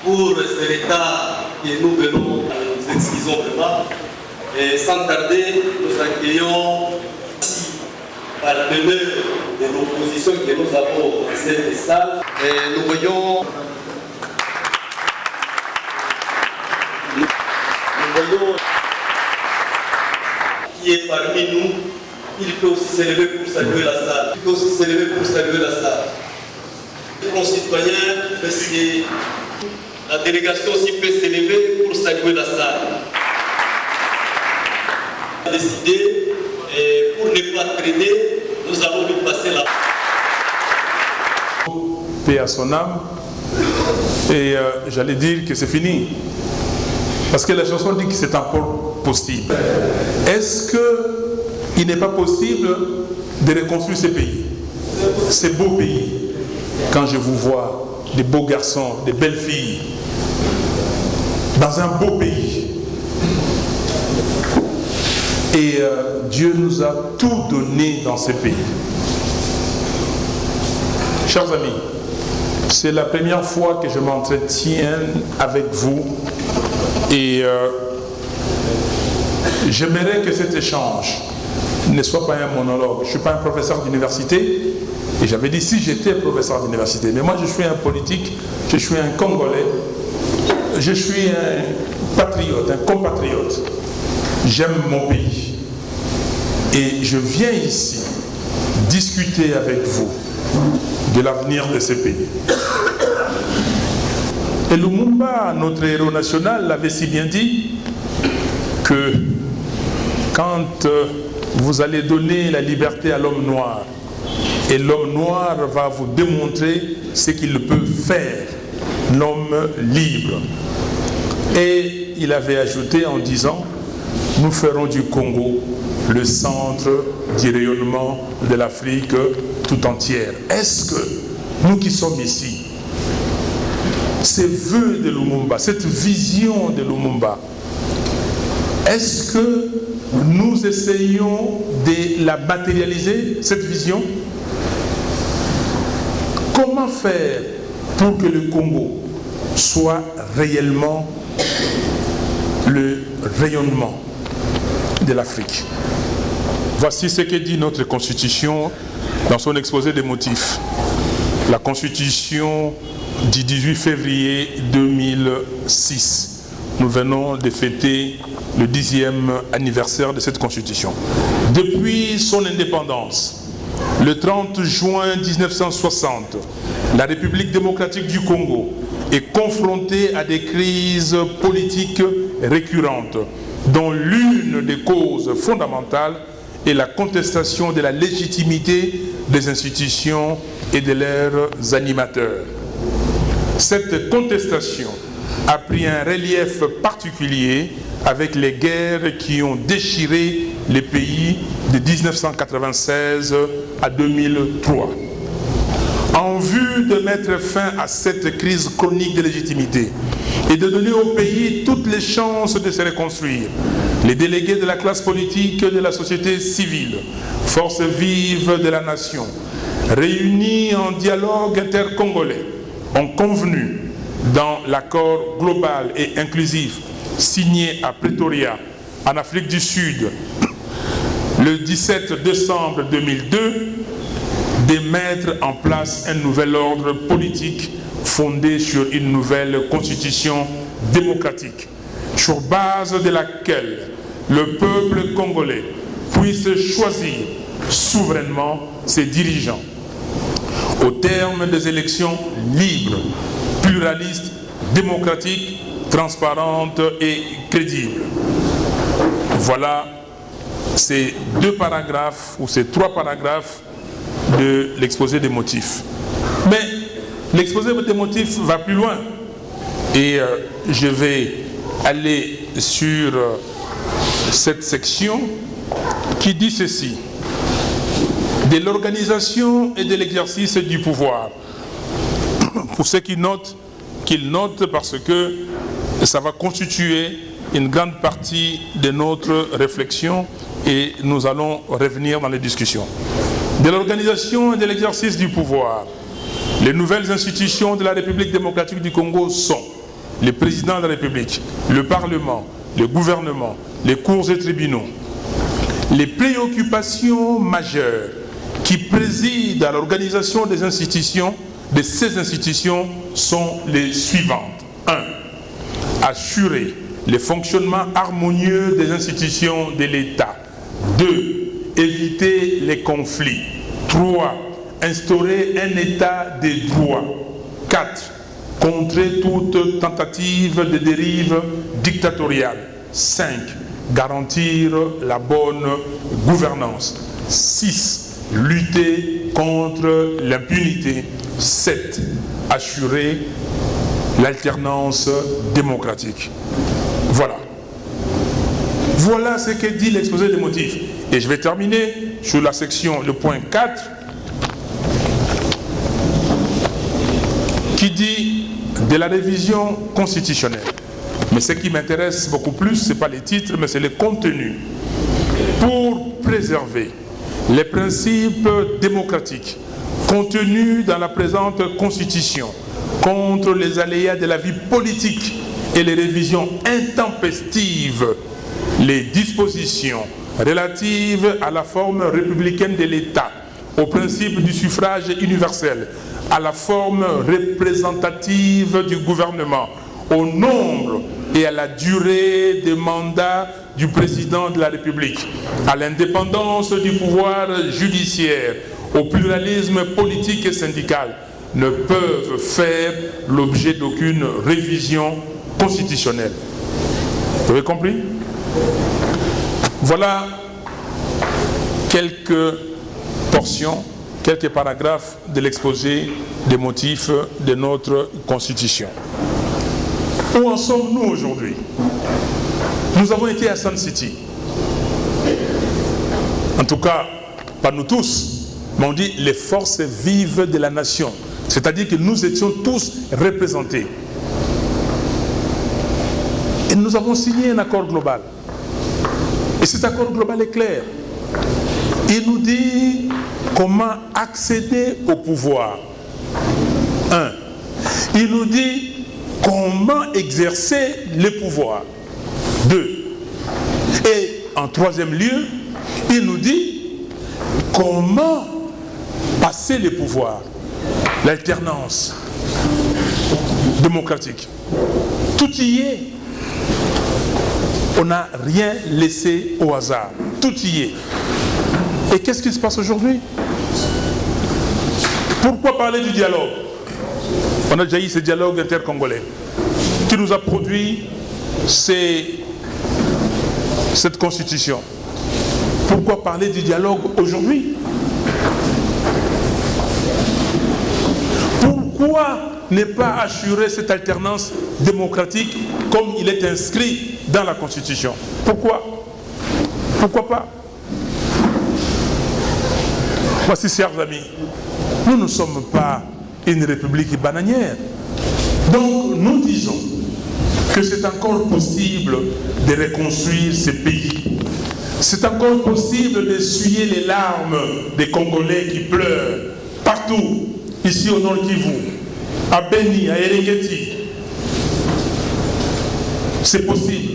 Pour ce retard que nous venons, nous excusons vraiment. Et sans tarder, nous accueillons partenaires de l'opposition que nous avons dans cette salle. Et nous voyons qui est parmi nous. Il peut aussi s'élever pour saluer la salle. Il peut aussi s'élever pour saluer la salle. Les concitoyens, la délégation aussi peut s'élever pour saluer la salle. On a décidé, et pour ne pas traîner, nous allons lui passer la... Paix à son âme. Et j'allais dire que c'est fini. Parce que la chanson dit que c'est encore possible. Est-ce qu'il n'est pas possible de reconstruire ce pays? Ce beau pays. Quand je vous vois, des beaux garçons, des belles filles, dans un beau pays. Et Dieu nous a tout donné dans ce pays. Chers amis, c'est la première fois que je m'entretiens avec vous et j'aimerais que cet échange ne soit pas un monologue. Je ne suis pas un professeur d'université et j'avais dit si j'étais professeur d'université, mais moi je suis un politique, je suis un Congolais, je suis un patriote, un compatriote. J'aime mon pays et je viens ici discuter avec vous de l'avenir de ce pays. Et Lumumba, notre héros national, l'avait si bien dit que quand vous allez donner la liberté à l'homme noir, et l'homme noir va vous démontrer ce qu'il peut faire, l'homme libre. Et il avait ajouté en disant, nous ferons du Congo le centre du rayonnement de l'Afrique tout entière. Est-ce que nous qui sommes ici, ces vœux de Lumumba, cette vision de Lumumba, est-ce que nous essayons de la matérialiser, cette vision? Comment faire pour que le Congo soit réellement le rayonnement de l'Afrique? Voici ce que dit notre Constitution dans son exposé des motifs. La Constitution du 18 février 2006. Nous venons de fêter le 10e anniversaire de cette Constitution. Depuis son indépendance, le 30 juin 1960, la République démocratique du Congo est confrontée à des crises politiques récurrentes, dont l'une des causes fondamentales est la contestation de la légitimité des institutions et de leurs animateurs. Cette contestation a pris un relief particulier avec les guerres qui ont déchiré les pays de 1996 à 2003. En vue de mettre fin à cette crise chronique de légitimité et de donner au pays toutes les chances de se reconstruire, les délégués de la classe politique, de la société civile, forces vives de la nation, réunis en dialogue intercongolais, ont convenu dans l'accord global et inclusif signé à Pretoria, en Afrique du Sud, le 17 décembre 2002, de mettre en place un nouvel ordre politique fondé sur une nouvelle constitution démocratique, sur base de laquelle le peuple congolais puisse choisir souverainement ses dirigeants, au terme des élections libres, pluralistes, démocratiques, transparentes et crédibles. Voilà ces deux paragraphes ou ces trois paragraphes de l'exposé des motifs. Mais l'exposé des motifs va plus loin et je vais aller sur cette section qui dit ceci: de l'organisation et de l'exercice du pouvoir. Pour ceux qui notent, qu'ils notent parce que ça va constituer une grande partie de notre réflexion et nous allons revenir dans les discussions. De l'organisation et de l'exercice du pouvoir. Les nouvelles institutions de la République démocratique du Congo sont le président de la République, le Parlement, le gouvernement, les cours et tribunaux. Les préoccupations majeures qui président à l'organisation des institutions, de ces institutions, sont les suivantes. 1. Assurer le fonctionnement harmonieux des institutions de l'État. 2. Éviter les conflits. 3. Instaurer un état de droit. 4. Contrer toute tentative de dérive dictatoriale. 5. Garantir la bonne gouvernance. 6. Lutter contre l'impunité. 7. Assurer l'alternance démocratique. Voilà. Voilà ce que dit l'exposé des motifs. Et je vais terminer sur la section, le point 4, qui dit de la révision constitutionnelle. Mais ce qui m'intéresse beaucoup plus, ce n'est pas les titres, mais c'est le contenu. Pour préserver les principes démocratiques contenus dans la présente constitution contre les aléas de la vie politique et les révisions intempestives, les dispositions relatives à la forme républicaine de l'État, au principe du suffrage universel, à la forme représentative du gouvernement, au nombre et à la durée des mandats du président de la République, à l'indépendance du pouvoir judiciaire, au pluralisme politique et syndical, ne peuvent faire l'objet d'aucune révision constitutionnelle. Vous avez compris? Voilà quelques portions, quelques paragraphes de l'exposé des motifs de notre Constitution. Où en sommes-nous aujourd'hui? Nous avons été à Sun City. En tout cas, pas nous tous, mais on dit les forces vives de la nation. C'est-à-dire que nous étions tous représentés. Et nous avons signé un accord global. Et cet accord global est clair. Il nous dit comment accéder au pouvoir. 1. Il nous dit comment exercer le pouvoir. 2. Et en troisième lieu, il nous dit comment passer le pouvoir. L'alternance démocratique. Tout y est. On n'a rien laissé au hasard. Tout y est. Et qu'est-ce qui se passe aujourd'hui? Pourquoi parler du dialogue? On a déjà eu ce dialogue intercongolais qui nous a produit cette constitution. Pourquoi parler du dialogue aujourd'hui? Pourquoi ne pas assurer cette alternance démocratique comme il est inscrit dans la Constitution? Pourquoi? Pourquoi pas? Voici, chers amis, nous ne sommes pas une république bananière. Donc nous disons que c'est encore possible de reconstruire ce pays. C'est encore possible d'essuyer les larmes des Congolais qui pleurent partout, ici au Nord Kivu, à Beni, à Eringeti. C'est possible.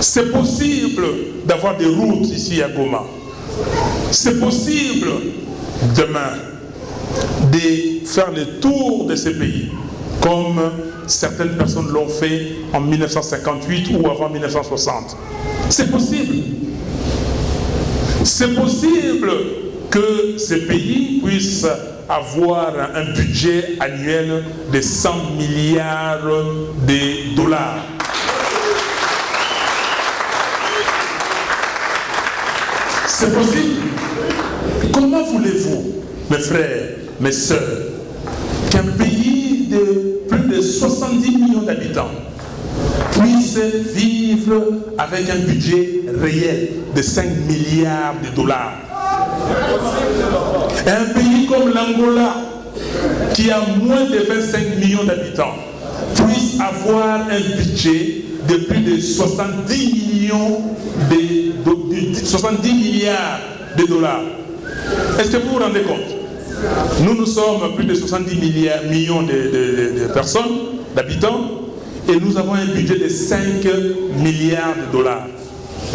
C'est possible d'avoir des routes ici à Goma. C'est possible demain de faire le tour de ces pays, comme certaines personnes l'ont fait en 1958 ou avant 1960. C'est possible. C'est possible que ces pays puissent avoir un budget annuel de 100 milliards de dollars. C'est possible. Comment voulez-vous, mes frères, mes sœurs, qu'un pays de plus de 70 millions d'habitants puisse vivre avec un budget réel de 5 milliards de dollars? Un pays comme l'Angola, qui a moins de 25 millions d'habitants, puisse avoir un budget de plus de 70 milliards de dollars. Est-ce que vous vous rendez compte? Nous sommes plus de 70 millions de personnes, d'habitants, et nous avons un budget de 5 milliards de dollars.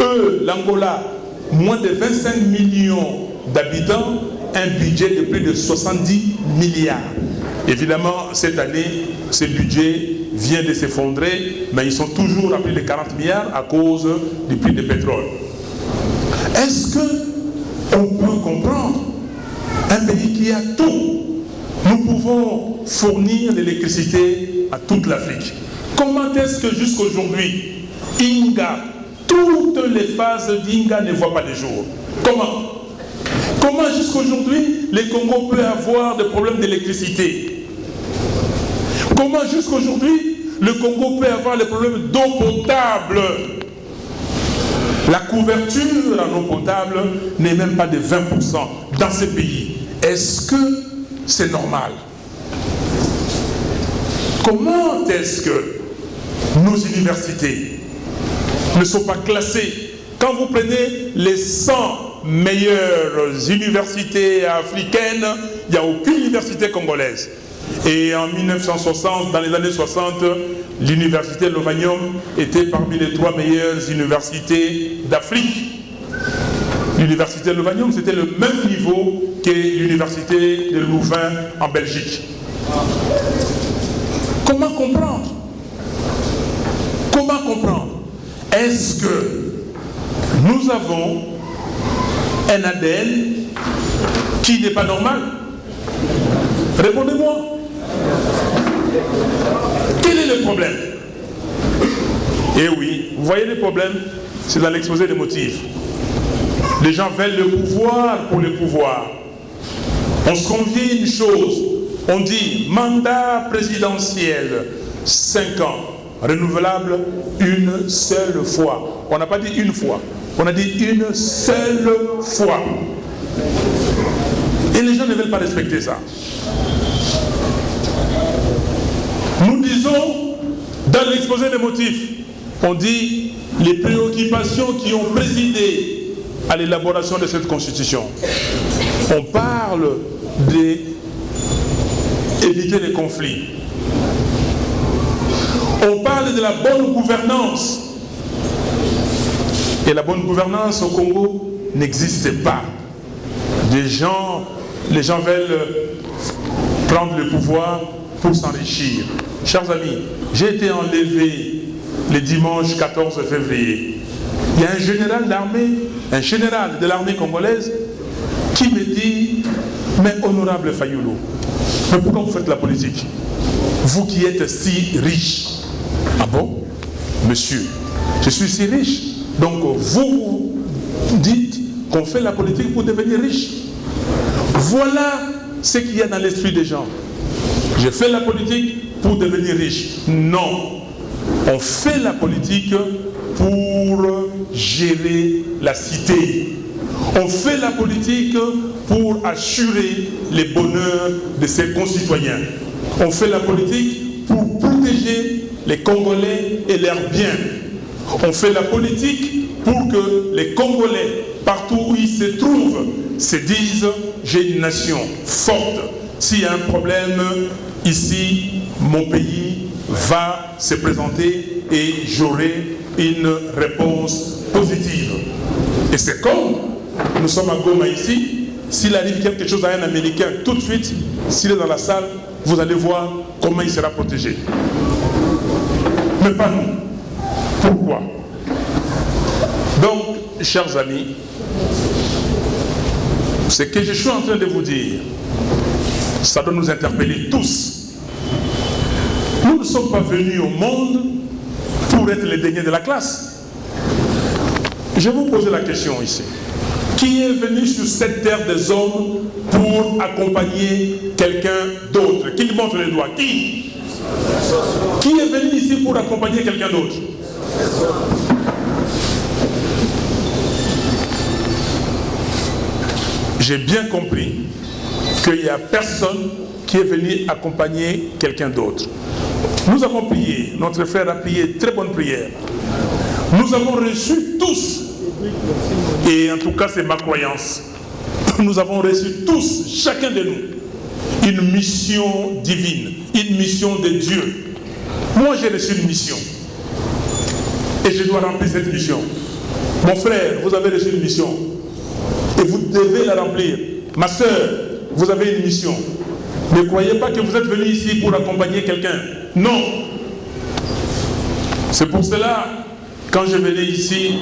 Eux, l'Angola, moins de 25 millions d'habitants, un budget de plus de 70 milliards. Évidemment, cette année, ce budget vient de s'effondrer, mais ils sont toujours à plus de 40 milliards à cause du prix du pétrole. Est-ce qu'on peut comprendre un pays qui a tout? Nous pouvons fournir l'électricité à toute l'Afrique. Comment est-ce que jusqu'aujourd'hui, Inga, toutes les phases d'Inga ne voient pas le jour? Comment jusqu'aujourd'hui, le Congo peut avoir des problèmes d'électricité? Comment jusqu'aujourd'hui, le Congo peut avoir les problèmes d'eau potable? La couverture en eau potable n'est même pas de 20% dans ces pays. Est-ce que c'est normal? Comment est-ce que nos universités ne sont pas classées? Quand vous prenez les 100 meilleures universités africaines, il n'y a aucune université congolaise. Et en 1960, dans les années 60, l'université Lovanium était parmi les 3 meilleures universités d'Afrique. L'université Lovanium, c'était le même niveau que l'université de Louvain en Belgique. Comment comprendre? Comment comprendre? Est-ce que nous avons un ADN qui n'est pas normal? Répondez-moi. Quel est le problème? Eh oui, vous voyez le problème, c'est dans l'exposé des motifs. Les gens veulent le pouvoir pour le pouvoir. On se convient une chose, on dit mandat présidentiel, 5 ans, renouvelable une seule fois. On n'a pas dit une fois, on a dit une seule fois. Et les gens ne veulent pas respecter ça. Nous disons, dans l'exposé des motifs, on dit les préoccupations qui ont présidé à l'élaboration de cette constitution. On parle d'éviter les conflits. On parle de la bonne gouvernance. Et la bonne gouvernance au Congo n'existe pas. Les gens veulent prendre le pouvoir pour s'enrichir. Chers amis, j'ai été enlevé le dimanche 14 février. Il y a un général d'armée, un général de l'armée congolaise qui me dit « Mais honorable Fayulu, mais pourquoi vous faites la politique? Vous qui êtes si riche. » Ah bon? Monsieur, je suis si riche. Donc vous dites qu'on fait la politique pour devenir riche. Voilà ce qu'il y a dans l'esprit des gens. Je fais la politique pour devenir riche. Non. On fait la politique pour gérer la cité. On fait la politique pour assurer les bonheurs de ses concitoyens. On fait la politique pour protéger les Congolais et leurs biens. On fait la politique pour que les Congolais, partout où ils se trouvent, se disent « j'ai une nation forte. S'il y a un problème, ici, mon pays va se présenter et j'aurai une réponse positive. » Et c'est comme nous sommes à Goma ici, s'il arrive quelque chose à un Américain, tout de suite, s'il est dans la salle, vous allez voir comment il sera protégé. Mais pas nous. Pourquoi? Donc, chers amis, ce que je suis en train de vous dire, ça doit nous interpeller tous. Nous ne sommes pas venus au monde pour être les derniers de la classe. Je vais vous poser la question ici. Qui est venu sur cette terre des hommes pour accompagner quelqu'un d'autre? Qui lui montre les doigts? Qui? Qui est venu ici pour accompagner quelqu'un d'autre? J'ai bien compris qu'il n'y a personne qui est venu accompagner quelqu'un d'autre. Nous avons prié, notre frère a prié très bonne prière. Nous avons reçu tous, et en tout cas c'est ma croyance, nous avons reçu tous, chacun de nous, une mission divine, une mission de Dieu. Moi j'ai reçu une mission, et je dois remplir cette mission. Mon frère, vous avez reçu une mission, et vous devez la remplir. Ma soeur, vous avez une mission. Ne croyez pas que vous êtes venu ici pour accompagner quelqu'un. Non. C'est pour cela, quand je venais ici,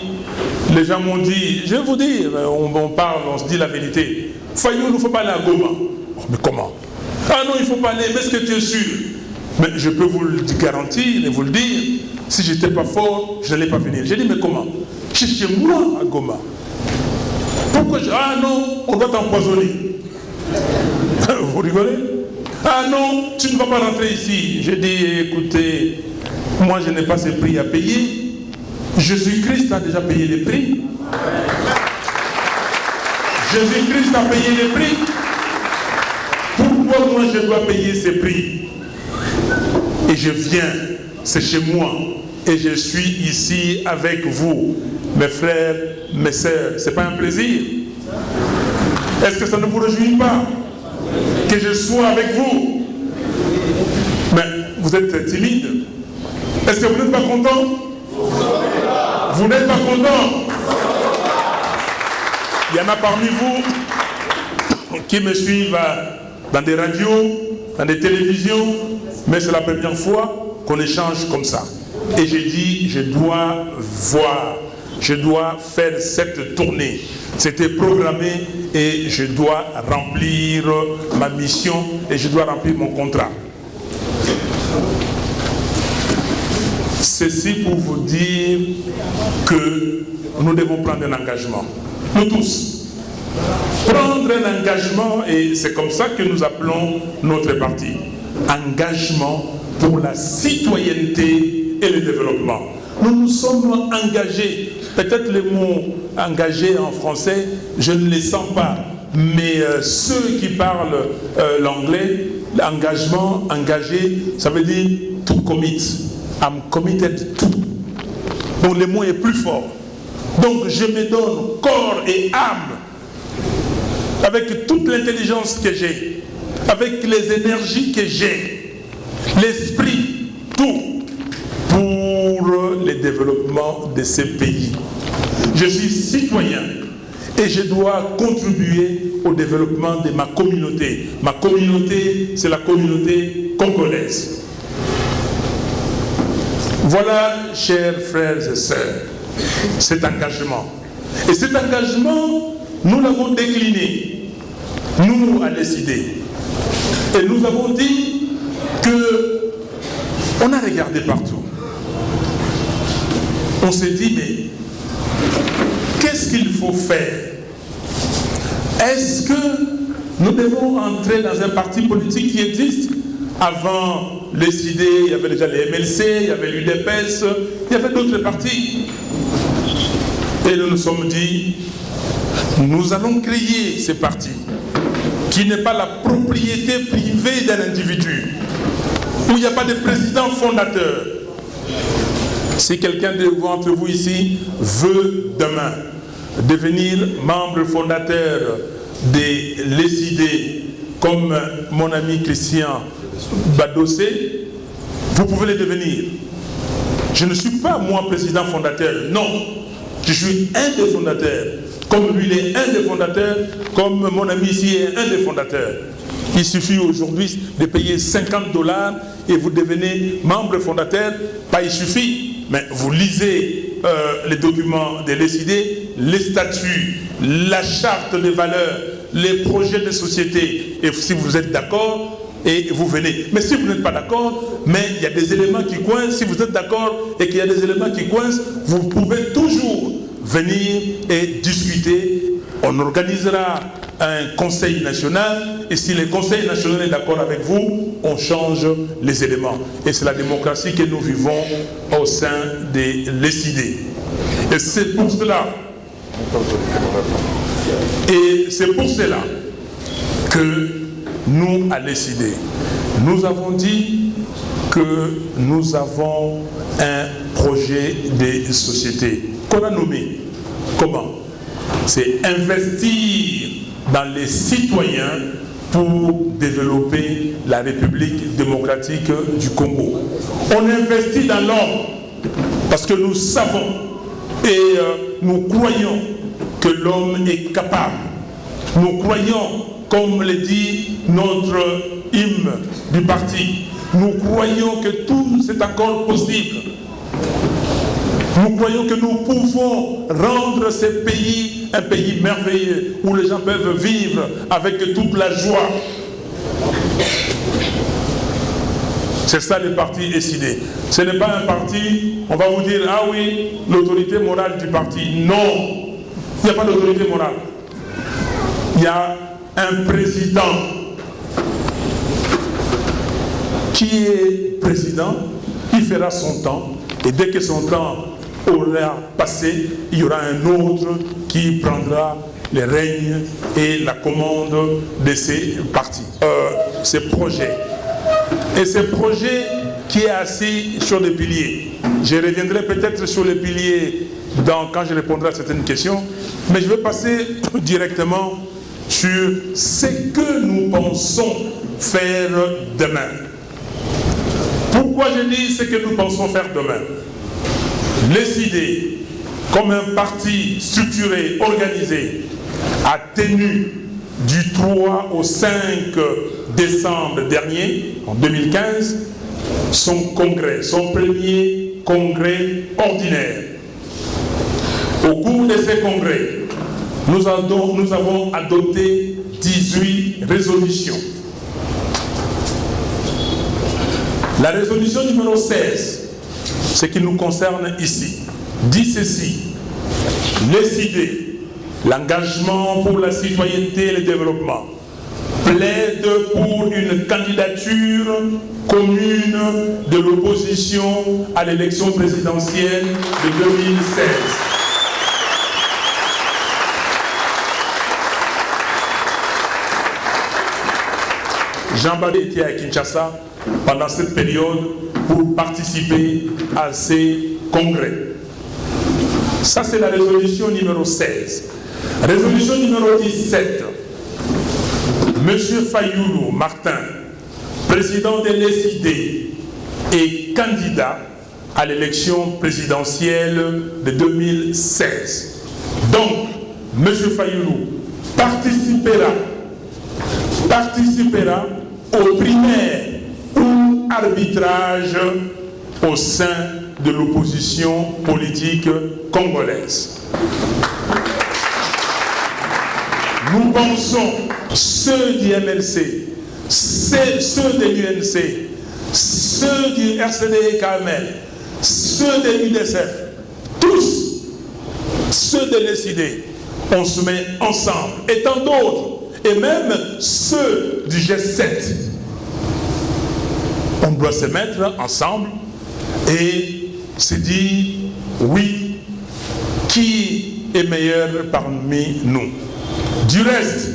les gens m'ont dit, je vais vous dire, on parle, on se dit la vérité. Fayou, il ne faut pas aller à Goma. Oh, mais comment? Ah non, il ne faut pas aller, mais est-ce que tu es sûr? Mais je peux vous le garantir et vous le dire, si je n'étais pas fort, je n'allais pas venir. J'ai dit, mais comment? Je suis chez moi à Goma. Pourquoi Ah non, on doit t'empoisonner. Vous rigolez? Ah non, tu ne vas pas rentrer ici. J'ai dit, écoutez, moi je n'ai pas ces prix à payer. Jésus-Christ a déjà payé les prix. Jésus-Christ a payé les prix. Pourquoi moi je dois payer ces prix? Et je viens, c'est chez moi. Et je suis ici avec vous, mes frères, mes sœurs. Ce n'est pas un plaisir? Est-ce que ça ne vous réjouit pas que je sois avec vous? Mais vous êtes timide. Est-ce que vous n'êtes pas content? Vous n'êtes pas content? Il y en a parmi vous qui me suivent dans des radios, dans des télévisions, mais c'est la première fois qu'on échange comme ça. Et j'ai dit, je dois voir, je dois faire cette tournée. C'était programmé et je dois remplir ma mission et je dois remplir mon contrat. Ceci pour vous dire que nous devons prendre un engagement. Nous tous. Prendre un engagement, et c'est comme ça que nous appelons notre parti. Engagement pour la citoyenneté et le développement. Nous nous sommes engagés. Peut-être le mot engagé en français, je ne les sens pas. Mais ceux qui parlent l'anglais, l'engagement, engagé, ça veut dire to commit. I'm committed to. Donc le mot est plus fort. Donc je me donne corps et âme, avec toute l'intelligence que j'ai, avec les énergies que j'ai, l'esprit, tout, pour le développement de ces pays. Je suis citoyen et je dois contribuer au développement de ma communauté. Ma communauté, c'est la communauté congolaise. Voilà, chers frères et sœurs, cet engagement. Et cet engagement, nous l'avons décliné. Nous a décidé. Et nous avons dit que on a regardé partout. On s'est dit, mais qu'est-ce qu'il faut faire? Est-ce que nous devons entrer dans un parti politique qui existe? Avant le CID, il y avait déjà les MLC, il y avait l'UDPS, il y avait d'autres partis. Et nous nous sommes dit, Nous allons créer ce parti qui n'est pas la propriété privée d'un individu, où il n'y a pas de président fondateur. Si quelqu'un d'entre vous ici veut demain devenir membre fondateur de l'ESID, comme mon ami Christian Badossé, vous pouvez le devenir. Je ne suis pas moi président fondateur, non. Je suis un des fondateurs. Comme lui, il est un des fondateurs, comme mon ami ici est un des fondateurs. Il suffit aujourd'hui de payer $50 et vous devenez membre fondateur. Pas il suffit, mais vous lisez les documents de l'ESID, les statuts, la charte des valeurs, les projets de société. Et si vous êtes d'accord, et vous venez. Mais si vous n'êtes pas d'accord, mais il y a des éléments qui coincent. Si vous êtes d'accord et qu'il y a des éléments qui coincent, vous pouvez toujours venir et discuter. On organisera un conseil national et si le conseil national est d'accord avec vous, on change les éléments. Et c'est la démocratie que nous vivons au sein de l'ESID. Et c'est pour cela que nous, à l'ESID, nous avons dit que nous avons un projet de société qu'on a nommé. Comment? C'est investir dans les citoyens pour développer la République démocratique du Congo. On investit dans l'homme parce que nous savons et nous croyons que l'homme est capable. Nous croyons, comme le dit notre hymne du parti, nous croyons que tout c'est encore possible. Nous croyons que nous pouvons rendre ce pays un pays merveilleux où les gens peuvent vivre avec toute la joie. C'est ça le parti ESID. Ce n'est pas un parti, on va vous dire, ah oui, l'autorité morale du parti. Non, il n'y a pas d'autorité morale. Il y a un président qui est président, il fera son temps, et dès que son temps aura passé, il y aura un autre qui prendra les règnes et la commande de ces partis. Ces projets. Et ce projet qui est assis sur les piliers. Je reviendrai peut-être sur les piliers quand je répondrai à certaines questions, mais je vais passer directement sur ce que nous pensons faire demain. Pourquoi je dis ce que nous pensons faire demain? L'ESID, comme un parti structuré, organisé, a tenu du 3 au 5 décembre dernier, en 2015, son congrès, son premier congrès ordinaire. Au cours de ces congrès, nous avons adopté 18 résolutions. La résolution numéro 16, ce qui nous concerne ici, dit ceci: l'ESID, l'engagement pour la citoyenneté et le développement, plaide pour une candidature commune de l'opposition à l'élection présidentielle de 2016. Jean-Baptiste était à Kinshasa pendant cette période pour participer à ces congrès. Ça, c'est la résolution numéro 16. Résolution numéro 17. Monsieur Fayoulou Martin, président de l'ESID, est candidat à l'élection présidentielle de 2016. Donc, monsieur Fayoulou participera aux primaires ou arbitrage au sein de l'opposition politique congolaise. Nous pensons, ceux du MLC, ceux de l'UNC, ceux du RCD-KML, ceux de l'UDSF, tous ceux de l'ESID, on se met ensemble, et tant d'autres, et même ceux du G7. On doit se mettre ensemble et se dire, oui, qui et meilleurs parmi nous. Du reste,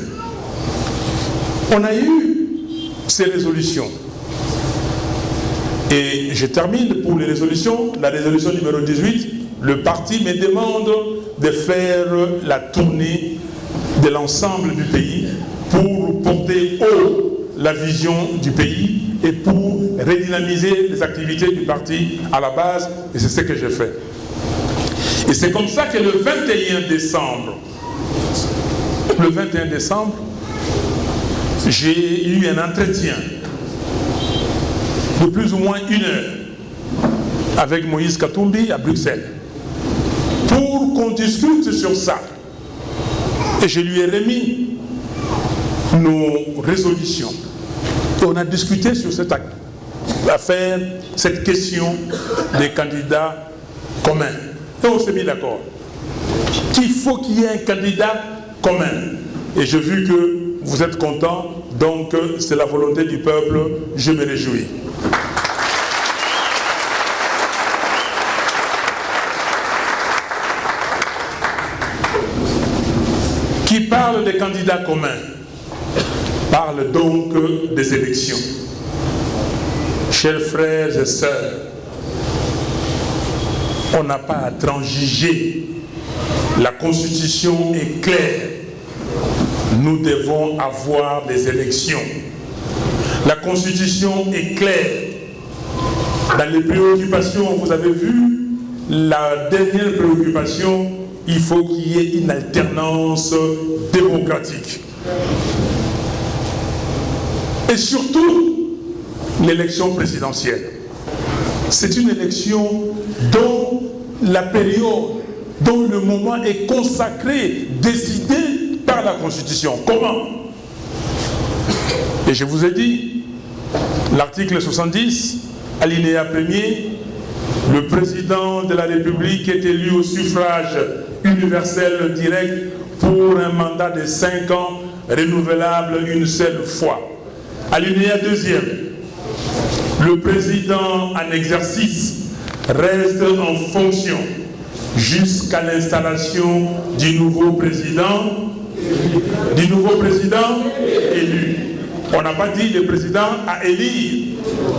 on a eu ces résolutions. Et je termine pour les résolutions. La résolution numéro 18, le parti me demande de faire la tournée de l'ensemble du pays pour porter haut la vision du pays et pour redynamiser les activités du parti à la base, et c'est ce que j'ai fait. Et c'est comme ça que le 21 décembre, j'ai eu un entretien de plus ou moins 1 heure avec Moïse Katumbi à Bruxelles pour qu'on discute sur ça. Et je lui ai remis nos résolutions. Et on a discuté sur cette affaire, cette question des candidats communs. Et on s'est mis d'accord qu'il faut qu'il y ait un candidat commun. Et j'ai vu que vous êtes contents, donc c'est la volonté du peuple, je me réjouis. Qui parle des candidats communs parle donc des élections. Chers frères et sœurs, on n'a pas à transiger. La Constitution est claire. Nous devons avoir des élections. La Constitution est claire. Dans les préoccupations, vous avez vu, la dernière préoccupation, il faut qu'il y ait une alternance démocratique. Et surtout, l'élection présidentielle. C'est une élection dont la période, dont le moment est consacré, décidé par la Constitution. Comment? Et je vous ai dit, l'article 70, alinéa 1er, le président de la République est élu au suffrage universel direct pour un mandat de 5 ans, renouvelable une seule fois. Alinéa 2e, le président en exercice reste en fonction jusqu'à l'installation du nouveau président élu. On n'a pas dit le président à élire.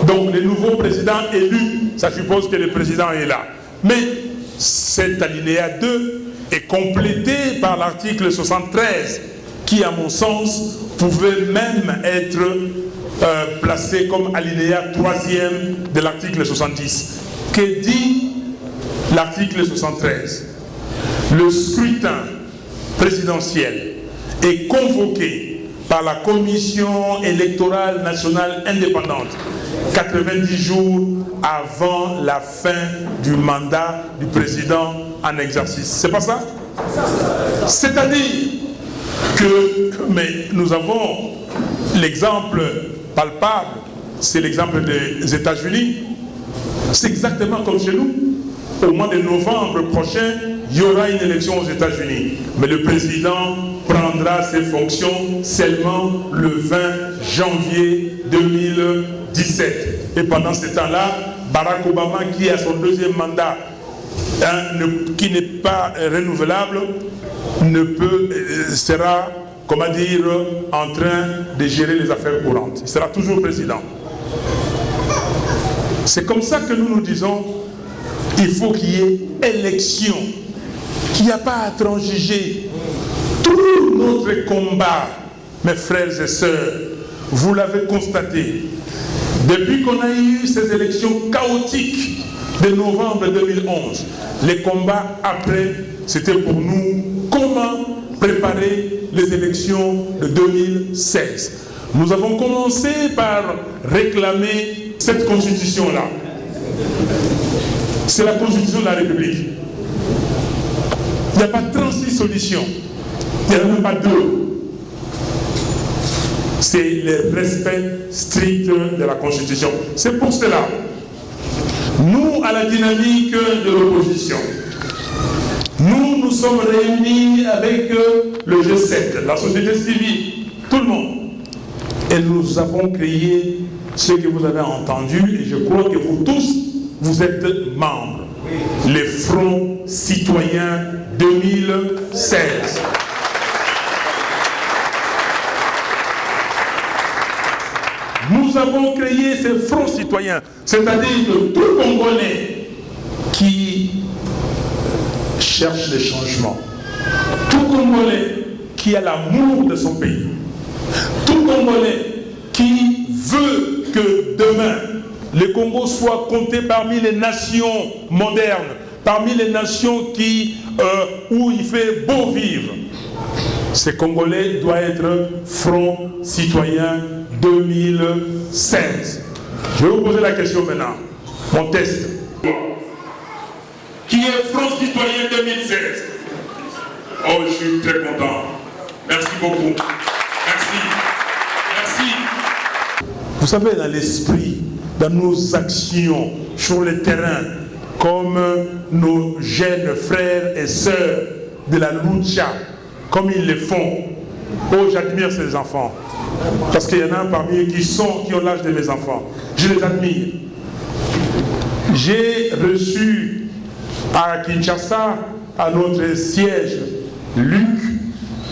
Donc le nouveau président élu, ça suppose que le président est là. Mais cet alinéa 2 est complété par l'article 73 qui, à mon sens, pouvait même être placé comme alinéa 3e de l'article 70. Que dit l'article 73? Le scrutin présidentiel est convoqué par la Commission électorale nationale indépendante 90 jours avant la fin du mandat du président en exercice. C'est pas ça? C'est-à-dire que, mais nous avons l'exemple palpable, c'est l'exemple des États-Unis. C'est exactement comme chez nous. Au mois de novembre prochain, il y aura une élection aux États-Unis. Mais le président prendra ses fonctions seulement le 20 janvier 2017. Et pendant ce temps-là, Barack Obama, qui a son 2e mandat, qui n'est pas renouvelable, sera, comment dire, en train de gérer les affaires courantes. Il sera toujours président. C'est comme ça que nous nous disons, il faut qu'il y ait élection, qu'il n'y a pas à transiger. Tout notre combat, mes frères et sœurs, vous l'avez constaté, depuis qu'on a eu ces élections chaotiques de novembre 2011, les combats après, c'était pour nous comment préparer les élections de 2016. Nous avons commencé par réclamer cette constitution-là. C'est la constitution de la République. Il n'y a pas 36 solutions. Il n'y en a même pas 2. C'est le respect strict de la Constitution. C'est pour cela, nous, à la dynamique de l'opposition, nous sommes réunis avec le G7, la société civile, tout le monde. Et nous avons créé ce que vous avez entendu, et je crois que vous tous, vous êtes membres. les Fronts citoyens 2016. Nous avons créé ces Fronts citoyens, c'est-à-dire que tout Congolais qui cherche les changements, tout Congolais qui a l'amour de son pays, tout Congolais qui veut que demain le Congo soit compté parmi les nations modernes, parmi les nations où il fait beau vivre. Ces Congolais doivent être Front citoyen 2016. Je vais vous poser la question maintenant. Mon test. Qui est Front citoyen 2016? Oh, je suis très content. Merci beaucoup. Merci. Merci. Vous savez, dans l'esprit, dans nos actions sur le terrain, comme nos jeunes frères et sœurs de la lucha, comme ils le font. Oh, j'admire ces enfants. Parce qu'il y en a parmi eux qui ont l'âge de mes enfants. Je les admire. J'ai reçu à Kinshasa, à notre siège, Luc,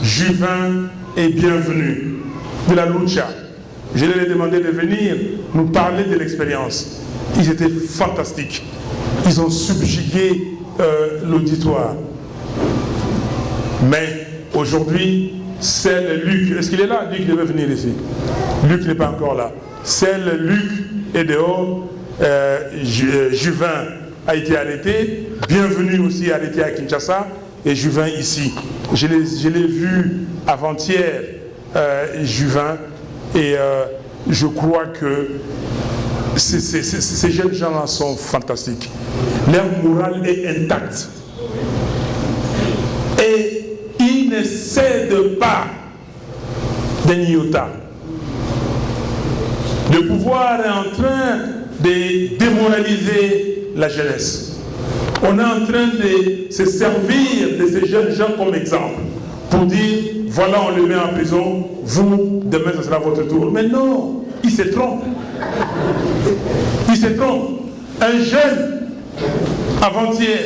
Juvin et Bienvenue de la lucha. Je leur ai demandé de venir nous parler de l'expérience. Ils étaient fantastiques. Ils ont subjugué l'auditoire. Mais aujourd'hui, seul Luc, est-ce qu'il est là? Luc devait venir ici. Luc n'est pas encore là. Seul Luc est dehors. Juvin a été arrêté. Bienvenue aussi arrêté à Kinshasa. Et Juvin ici. Je l'ai vu avant-hier, Juvin. Et je crois que ces jeunes gens-là sont fantastiques. Leur morale est intacte. Et ils ne cèdent pas d'un iota. Le pouvoir est en train de démoraliser la jeunesse. On est en train de se servir de ces jeunes gens comme exemple pour dire, voilà, on le met en prison, vous, demain, ce sera votre tour. Mais non, il se trompe. Il se trompe. Un jeune, avant-hier,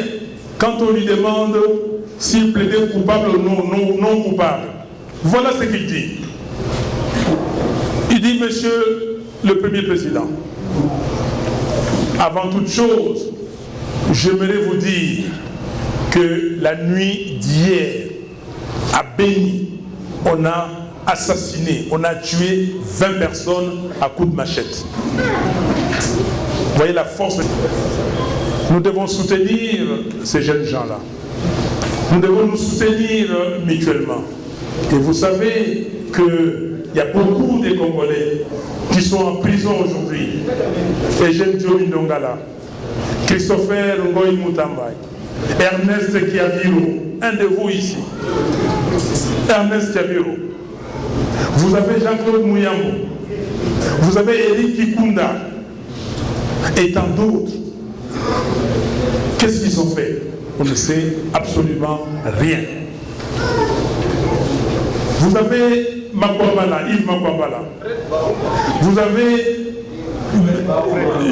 quand on lui demande s'il plaidait coupable ou non coupable, voilà ce qu'il dit. Il dit, Monsieur le Premier Président, avant toute chose, j'aimerais vous dire que la nuit d'hier, à Béni, on a assassiné, on a tué 20 personnes à coups de machette. Vous voyez la force. Nous devons soutenir ces jeunes gens-là. Nous devons nous soutenir mutuellement. Et vous savez qu'il y a beaucoup de Congolais qui sont en prison aujourd'hui. Eugène Diori Ndongala, Christopher Ngoï Mutambay, Ernest Kiaviro, un de vous ici. Ernest Kiaviro. Vous avez Jean-Claude Mouyambo. Vous avez Eric Kikunda. Et tant d'autres. Qu'est-ce qu'ils ont fait? On ne sait absolument rien. Vous avez Makwambala, Yves Makwambala. Vous avez...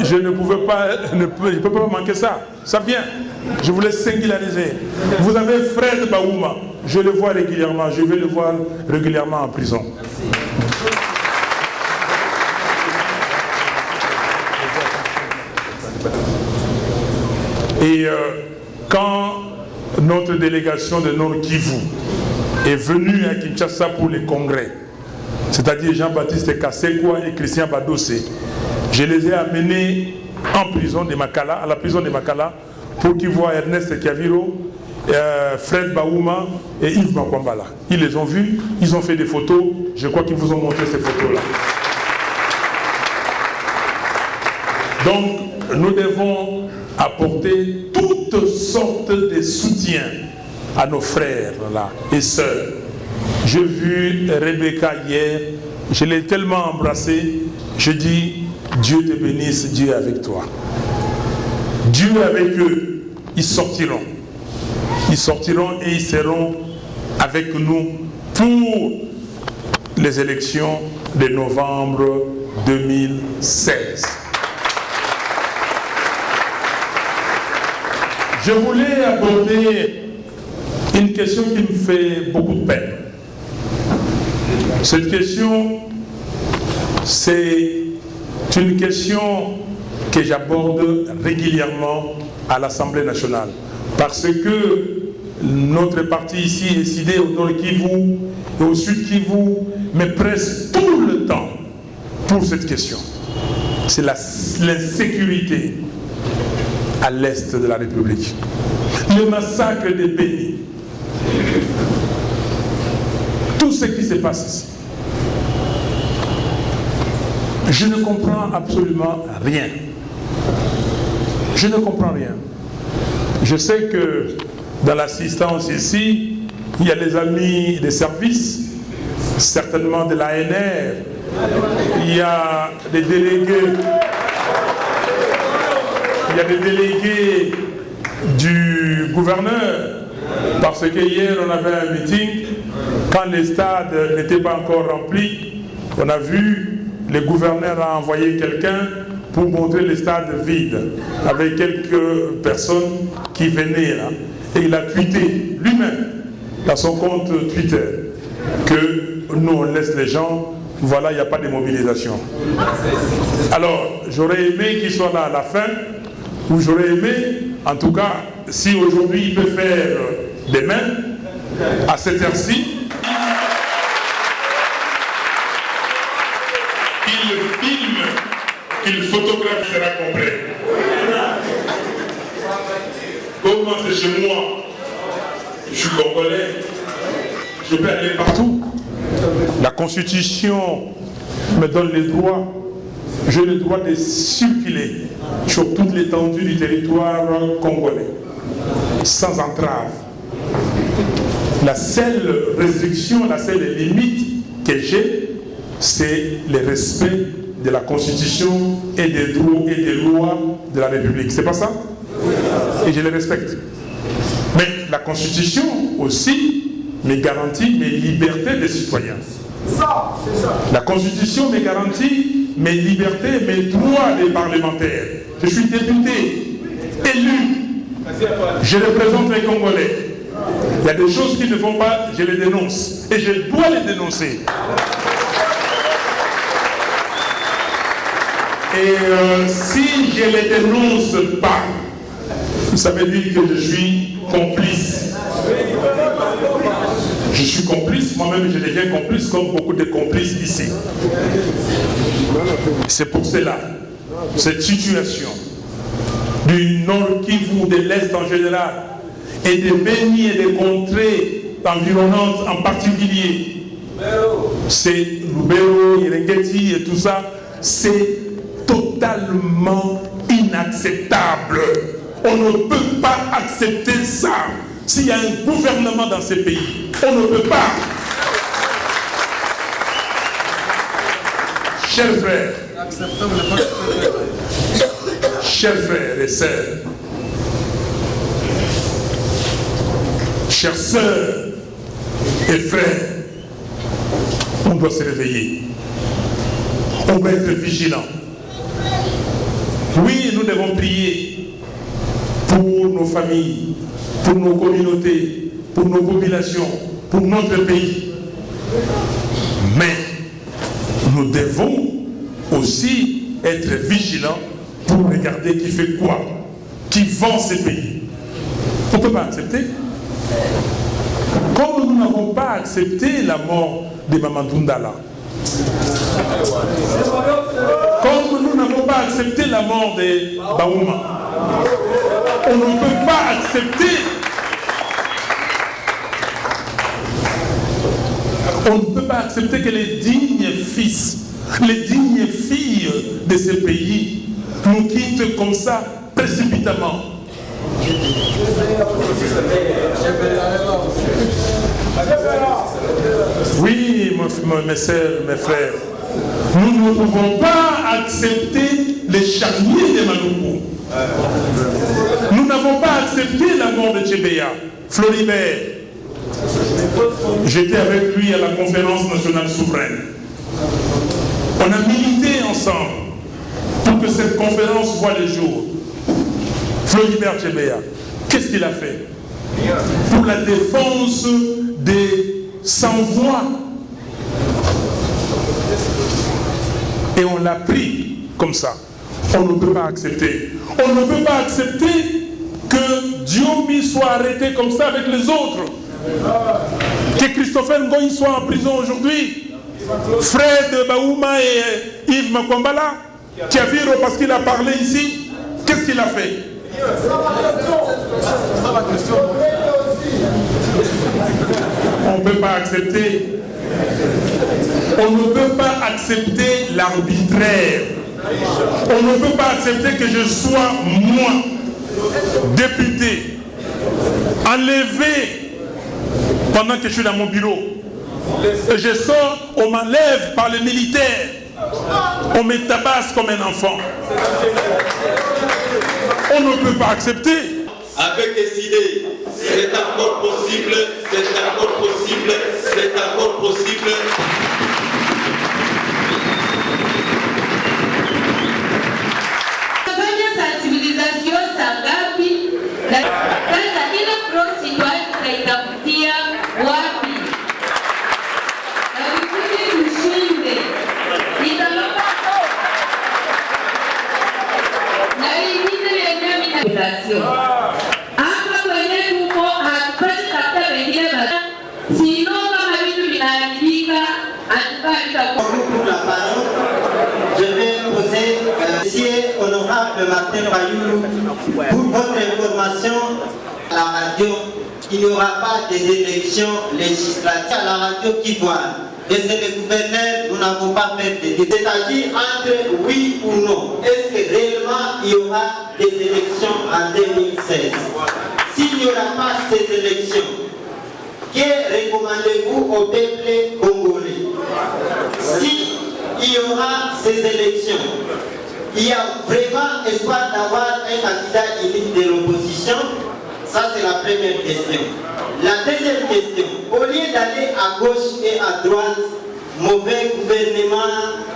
Je ne pouvais pas, je ne peux pas manquer ça. Ça vient. Je voulais singulariser. Vous avez Fred Baouma. Je le vois régulièrement. Je vais le voir régulièrement en prison. Et quand notre délégation de Nord Kivu est venue à Kinshasa pour les congrès, c'est-à-dire Jean-Baptiste Kassekwa et Christian Badossé, je les ai amenés en prison de Makala, à la prison de Makala, pour qu'ils voient Ernest Kiaviro, Fred Baouma et Yves Makwambala. Ils les ont vus, ils ont fait des photos, je crois qu'ils vous ont montré ces photos-là. Donc, nous devons apporter toutes sortes de soutiens à nos frères là, et sœurs. J'ai vu Rebecca hier, je l'ai tellement embrassée, je dis, Dieu te bénisse, Dieu est avec toi. Dieu est avec eux, ils sortiront. Ils sortiront et ils seront avec nous pour les élections de novembre 2016. Je voulais aborder une question qui me fait beaucoup de peine. Cette question, c'est une question que j'aborde régulièrement à l'Assemblée nationale. Parce que notre parti ici est décidé au Nord Kivu et au Sud Kivu, mais presque tout le temps pour cette question. C'est l'insécurité à l'est de la République. Le massacre des Bénis. Tout ce qui se passe ici. Je ne comprends absolument rien. Je ne comprends rien. Je sais que dans l'assistance ici, il y a les amis des services, certainement de l'ANR, il y a des délégués, du gouverneur, parce que hier on avait un meeting, quand les stades n'étaient pas encore remplis, on a vu, le gouverneur a envoyé quelqu'un pour montrer les stades vides, avec quelques personnes qui venaient là. Et il a tweeté lui-même, dans son compte Twitter, que nous on laisse les gens, voilà, il n'y a pas de mobilisation. Alors, j'aurais aimé qu'il soit là à la fin, ou j'aurais aimé, en tout cas, si aujourd'hui il peut faire demain, à cette heure-ci, qu'il filme, qu'il photographie, sera complet. Comment c'est chez moi, je suis congolais, je peux aller partout. La Constitution me donne le droit, j'ai le droit de circuler sur toute l'étendue du territoire congolais, sans entrave. La seule restriction, la seule limite que j'ai, c'est le respect de la Constitution et des droits et des lois de la République. C'est pas ça? Et je les respecte. Mais la Constitution aussi me garantit mes libertés de citoyen. La Constitution me garantit mes libertés, mes droits de parlementaire. Je suis député, élu. Je représente les Congolais. Il y a des choses qui ne vont pas, je les dénonce. Et je dois les dénoncer. Et si je ne les dénonce pas, ça veut dire que je suis complice. Je suis complice, moi-même je deviens complice comme beaucoup de complices ici. C'est pour cela, cette situation du Nord Kivu, de l'Est en général, et des Bénis et des contrées environnantes en particulier, c'est Lubero, Irengeti et tout ça, c'est totalement inacceptable. On ne peut pas accepter ça. S'il y a un gouvernement dans ces pays, on ne peut pas. Chers frères, et sœurs, chères sœurs et frères, on doit se réveiller. On doit être vigilant. Oui, nous devons prier pour nos familles, pour nos communautés, pour nos populations, pour notre pays. Mais nous devons aussi être vigilants pour regarder qui fait quoi, qui vend ces pays. On ne peut pas accepter. Comme nous n'avons pas accepté la mort de Mamadou Ndala, comme nous n'avons pas accepté la mort de Baouma, on ne peut pas accepter. On ne peut pas accepter que les dignes fils, les dignes filles de ces pays nous quittent comme ça précipitamment. Oui, mes sœurs, mes frères, nous ne pouvons pas accepter les charniers de Manoukou. Nous n'avons pas accepté la mort de Tchébéa, Floribert. J'étais avec lui à la conférence nationale souveraine. On a milité ensemble pour que cette conférence voie le jour. Floribert Tchébéa. Qu'est-ce qu'il a fait pour la défense des sans-voix? Et on l'a pris comme ça. On ne peut pas accepter. On ne peut pas accepter que Diomi soit arrêté comme ça avec les autres. Que Christopher Ngoï soit en prison aujourd'hui. Fred Baouma et Yves Makwambala, Tiaviro parce qu'il a parlé ici, qu'est-ce qu'il a fait? On ne peut pas accepter. On ne peut pas accepter l'arbitraire. On ne peut pas accepter que je sois, moi, député, enlevé pendant que je suis dans mon bureau. Et je sors, on m'enlève par les militaires. On me tabasse comme un enfant. On ne peut pas accepter. Avec des idées, c'est encore possible, c'est encore possible, c'est encore possible. Je vais poser, monsieur honorable Martin Fayulu, pour votre information, à la radio, il n'y aura pas des élections législatives à la radio qui voit. Et c'est le gouverneur, nous n'avons pas fait de décision. C'est-à-dire entre oui ou non. Est-ce que réellement il y aura des élections en 2016? S'il n'y aura pas ces élections, que recommandez-vous au peuple congolais? Si il y aura ces élections, il y a vraiment espoir d'avoir un candidat unique de l'opposition? Ça, c'est la première question. La deuxième question, au lieu d'aller à gauche et à droite, mauvais gouvernement,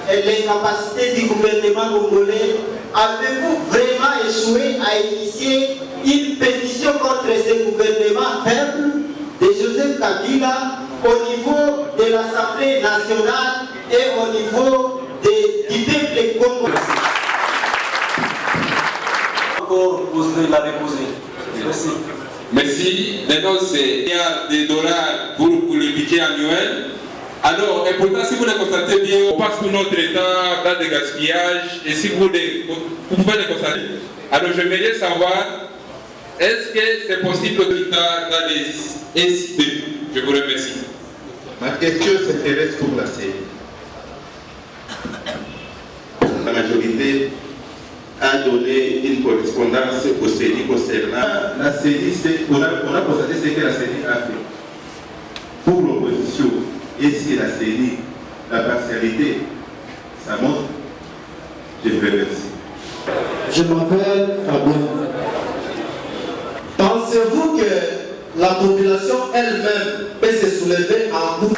l'incapacité du gouvernement congolais, avez-vous vraiment échoué à initier une pétition contre ce gouvernement faible de Joseph Kabila au niveau de l'Assemblée nationale et au niveau du peuple congolais? Encore, vous la déposer. Merci. Merci. Maintenant, c'est des dollars pour le budget annuel. Alors, important, si vous le constatez bien, on passe tout notre temps dans des gaspillages et si vous pouvez le constater. Alors, j'aimerais savoir, est-ce que c'est possible dans les SIP? Je vous remercie. Ma question s'intéresse pour la CENI. La majorité a donné une correspondance au CENI concernant la CENI. On a constaté ce que la CENI a fait. Pour l'opposition, et si la CENI, la partialité, ça montre. Je vous remercie. Je m'appelle Fabien. Pensez-vous que la population elle-même peut se soulever en nous?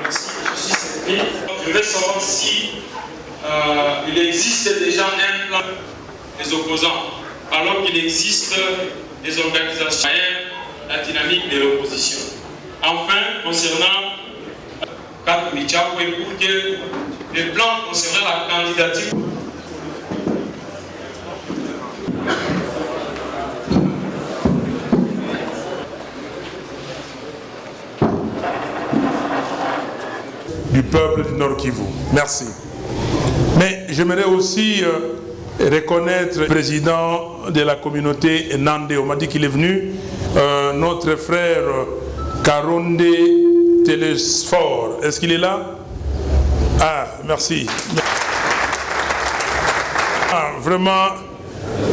Merci, je suis servi. Je vais savoir si il existe déjà un plan des opposants, alors qu'il existe des organisations, la dynamique de l'opposition. Enfin, concernant Kat Michakwe, pour que le plan concernant la candidature du peuple du Nord Kivu. Merci. Mais j'aimerais aussi reconnaître le président de la communauté Nandé. On m'a dit qu'il est venu, notre frère Karonde Télésphore. Est-ce qu'il est là? Ah, merci. Ah, vraiment,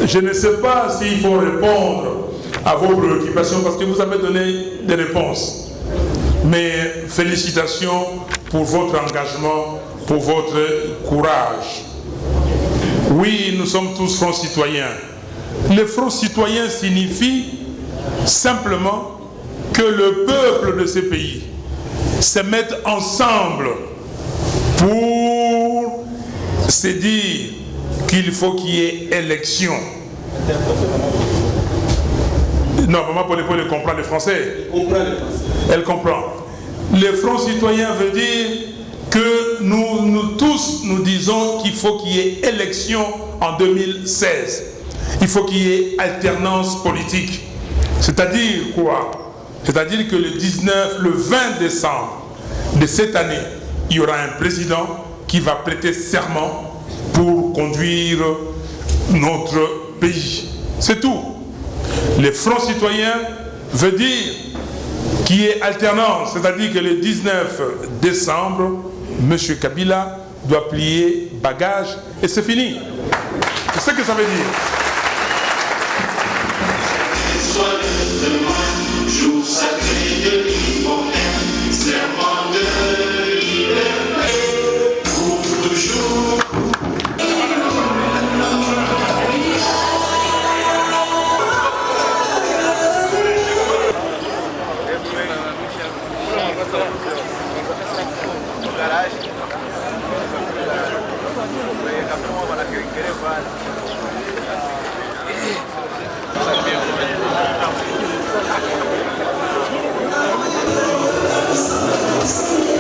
je ne sais pas s'il faut répondre à vos préoccupations parce que vous avez donné des réponses. Mais félicitations pour votre engagement, pour votre courage. Oui, nous sommes tous fronts citoyens. Le front citoyen signifie simplement que le peuple de ce pays se mette ensemble pour se dire qu'il faut qu'il y ait élection. Non, maman Paul comprend le français. Elle comprend le français. Elle comprend. Le Front citoyen veut dire que nous tous, nous disons qu'il faut qu'il y ait élection en 2016. Il faut qu'il y ait alternance politique. C'est-à-dire quoi? C'est-à-dire que le 20 décembre de cette année, il y aura un président qui va prêter serment pour conduire notre pays. C'est tout. Le Front citoyen veut dire qu'il y ait alternance, c'est-à-dire que le 19 décembre, M. Kabila doit plier bagage et c'est fini. C'est ce que ça veut dire. Jour sacré de l'hiver, serment de liberté, pour toujours. Yes.